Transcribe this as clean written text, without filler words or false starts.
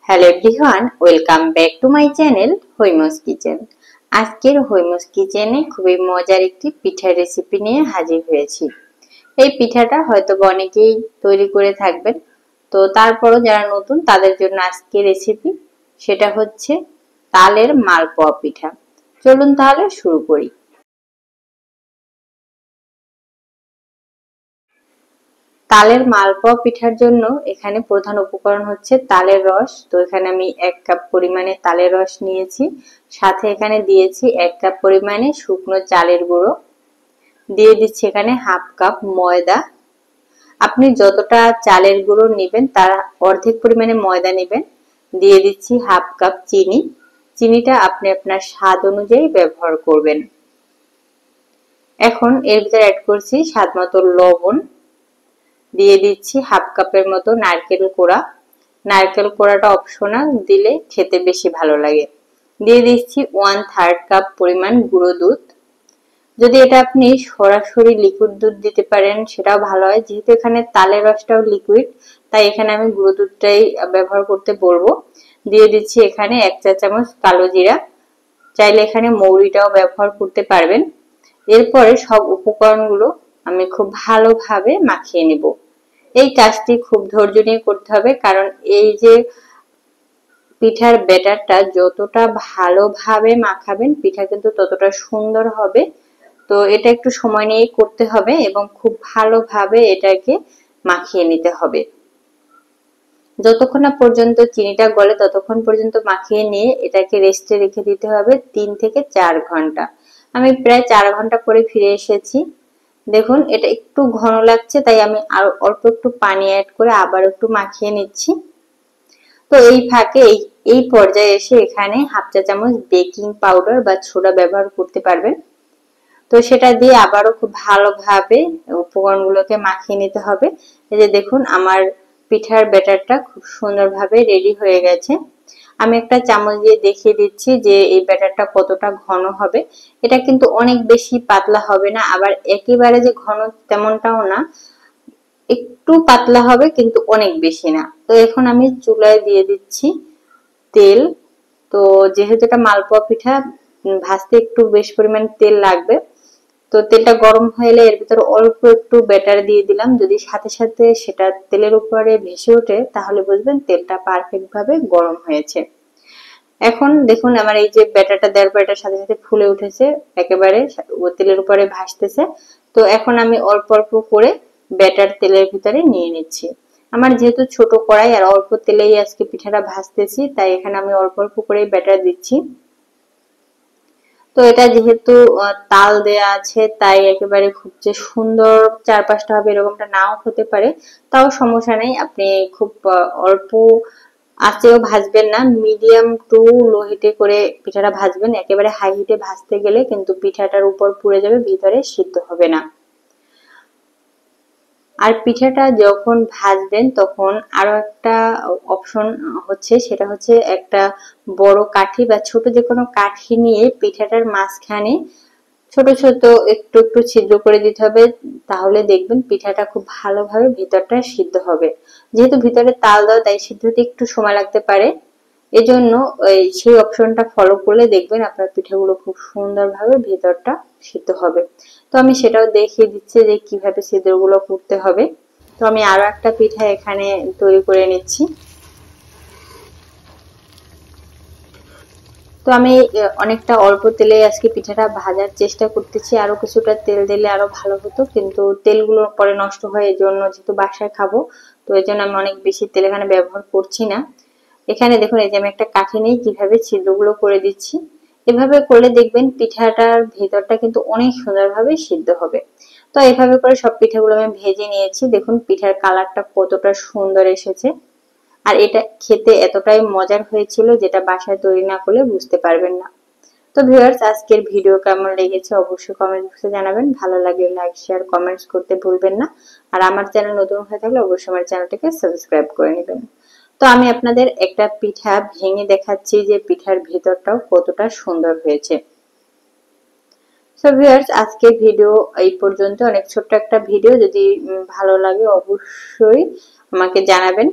Hello everyone, welcome back to my channel হৈমস kitchen. আজকের হৈমস কিচেনে খুবই মজার একটি পিঠার রেসিপি নিয়ে হাজির হয়েছি। এই পিঠাটা হয়তো অনেকেই তৈরি করে থাকবেন, তো তারপরও যারা নতুন তাদের জন্য আজকের রেসিপি সেটা হচ্ছে তালের মালপোয়া পিঠা। চলুন তাহলে শুরু করি। তালের মালপোয়া পিঠার জন্য এখানে প্রধান উপকরণ হচ্ছে তালের রস। তো এখানে আমি 1 কাপ পরিমাণে তালের রস নিয়েছি, সাথে এখানে দিয়েছি 1 কাপ পরিমাণে শুকনো চালের গুঁড়ো, দিয়ে দিচ্ছি এখানে হাফ কাপ ময়দা। আপনি যতটা চালের গুঁড়ো নেবেন তার অর্ধেক পরিমাণে ময়দা নেবেন। দিয়ে দিচ্ছি হাফ কাপ চিনি। চিনিটা আপনি আপনার স্বাদ অনুযায়ী ব্যবহার করবেন। এখন এর ভিতরে অ্যাড করছি স্বাদ মতো লবণ, দিয়ে দিচ্ছি হাফ কাপের মতো নারকেল কোড়া। নারকেল কোড়াটা অপশনাল, দিলে খেতে বেশি ভালো লাগে। দিয়ে দিচ্ছি 1/3 কাপ পরিমাণ গুঁড়ো দুধ। যদি এটা আপনি সরাসরি লিকুইড দুধ দিতে পারেন সেটাও ভালো হয়, যেহেতু এখানে তালের রসটাও লিকুইড তাই এখানে আমি গুঁড়ো দুধটাই ব্যবহার করতে বলবো। দিয়ে দিচ্ছি এখানে 1 চা চামচ কালো জিরা, চাইলে এখানে মৌরিটাও ব্যবহার করতে পারবেন। এরপরে সব উপকরণগুলো আমি খুব ভালোভাবে মাখিয়ে নেব। এই কাজটি খুব ধৈর্য নিয়ে করতে হবে, কারণ এই যে পিঠার ব্যাটারটা যতটা ভালোভাবে মাখাবেন পিঠা কিন্তু ততটা সুন্দর হবে। তো এটা একটু সময় নিয়ে করতে হবে এবং খুব ভালোভাবে এটাকে মাখিয়ে নিতে হবে। যতক্ষণ না পর্যন্ত চিনিটা গলে ততক্ষণ পর্যন্ত মাখিয়ে নিয়ে এটাকে রেস্টে রেখে দিতে হবে 3 থেকে 4 ঘন্টা। আমি প্রায় 4 ঘন্টা পরে ফিরে এসেছি। দেখুন এটা একটু ঘন লাগছে, তাই আমি আর অল্প একটু পানি অ্যাড করে আবার একটু মাখিয়ে নিচ্ছি। তো এই ফাঁকে এই পর্যায়ে এসে এখানে হাফ চা চামচ বেকিং পাউডার বা সোডা ব্যবহার করতে পারবেন। তো সেটা দিয়ে আবারও খুব ভালোভাবে উপকরণগুলোকে মাখিয়ে নিতে হবে। এই যে দেখুন আমার পিঠার ব্যাটারটা খুব সুন্দরভাবে রেডি হয়ে গেছে। আমি একটা চামচ দিয়ে দেখিয়ে দিচ্ছি যে এই ব্যাটারটা কতটা ঘন হবে। এটা কিন্তু অনেক বেশি পাতলা হবে না, আবার একেবারে যে ঘন তেমনটাও না, একটু পাতলা হবে কিন্তু অনেক বেশি না। তো এখন আমি চুলায় দিয়ে দিচ্ছি তেল। তো যেহেতু এটা মালপোয়া পিঠা, ভাজতে একটু বেশ পরিমাণ তেল লাগবে। তো তেলটা গরম হয়ে এলে এর ভিতরে অল্প একটু ব্যাটার দিয়ে দিলাম। যদি সাথে সাথে সেটা তেলের উপরে ভেসে ওঠে তাহলে বুঝবেন তেলটা পারফেক্ট ভাবে গরম হয়েছে। এখন দেখুন আমার এই যে ব্যাটারটা দেওয়ার পর এটার সাথে সাথে ফুলে উঠেছে, একেবারে তেলের উপরে ভাসতেছে। তো এখন আমি অল্প অল্প করে ব্যাটার তেলের ভিতরে নিয়ে নিচ্ছি। আমার যেহেতু ছোট কড়াই আর অল্প তেলেই আজকে পিঠাটা ভাজতেছি, তাই এখানে আমি অল্প অল্প করে ব্যাটার দিচ্ছি। তো এটা যেহেতু তাল দেয়া আছে তাই একেবারে খুব যে সুন্দর 4-5টা হবে এরকমটা নাও হতে পারে, তাও সমস্যা নেই। আপনি খুব অল্প আঁচেও ভাজবেন না, মিডিয়াম টু লো হিটে করে পিঠাটা ভাজবেন। একেবারে হাই হিটে ভাজতে গেলে কিন্তু পিঠাটার উপর পুড়ে যাবে, ভিতরে সিদ্ধ হবে না। আর পিঠাটা যখন ভাজবেন তখন আরো একটা অপশন হচ্ছে, সেটা হচ্ছে একটা বড় কাঠি বা ছোট যে কোনো কাঠি নিয়ে পিঠাটার মাঝখানে ছোট ছোট একটু একটু ছিদ্র করে দিতে হবে। তাহলে দেখবেন পিঠাটা খুব ভালোভাবে ভিতরটা সিদ্ধ হবে। যেহেতু ভিতরে তাল দেওয়া তাই সিদ্ধ হতে একটু সময় লাগতে পারে, এজন্য সেই অপশনটা ফলো করলে দেখবেন আপনার পিঠাগুলো খুব সুন্দরভাবে ভেতরটা সিদ্ধ হবে। তো আমি সেটাও দেখিয়ে দিচ্ছি যে কিভাবে ছিদ্রগুলো করতে হবে। তো আমি আরো একটা পিঠা এখানে তৈরি করে নিচ্ছি। তো আমি অনেকটা অল্প তেলে আজকে পিঠাটা ভাজার চেষ্টা করতেছি। আরো কিছুটা তেল দিলে আরো ভালো হতো, কিন্তু তেলগুলো পরে নষ্ট হয়, এই জন্য যেহেতু বাসায় খাবো তো এই জন্য আমি অনেক বেশি তেল এখানে ব্যবহার করছি না। এখানে দেখুন এই যে আমি একটা কাঠি নিয়ে কিভাবে ছিদ্রগুলো করে দিচ্ছি। এভাবে করলে দেখবেন পিঠাটার ভেতরটা কিন্তু অনেক সুন্দরভাবে সিদ্ধ হবে। তো এভাবে করে সব পিঠাগুলো আমি ভেজে নিয়েছি। দেখুন পিঠার কালারটা কতটা সুন্দর এসেছে, আর এটা খেতে এতটাই মজার হয়েছিল যেটা বাসায় তৈরি না করলে বুঝতে পারবেন না। তো ভিউয়ার্স, আজকের ভিডিও কেমন লেগেছে অবশ্যই কমেন্ট বক্সে জানাবেন। ভালো লাগলে লাইক শেয়ার কমেন্টস করতে ভুলবেন না। আর আমার চ্যানেল নতুন হয়ে থাকলে অবশ্যই আমার চ্যানেলটিকে সাবস্ক্রাইব করে নেবেন। তো আমি আপনাদের একটা পিঠা ভেঙে দেখাচ্ছি যে পিঠার ভেতরটাও কতটা সুন্দর হয়েছে। সো ভিউয়ার্স, আজকের ভিডিও এই পর্যন্ত। অনেক ছোট্ট একটা ভিডিও, যদি ভালো লাগে অবশ্যই আমাকে জানাবেন।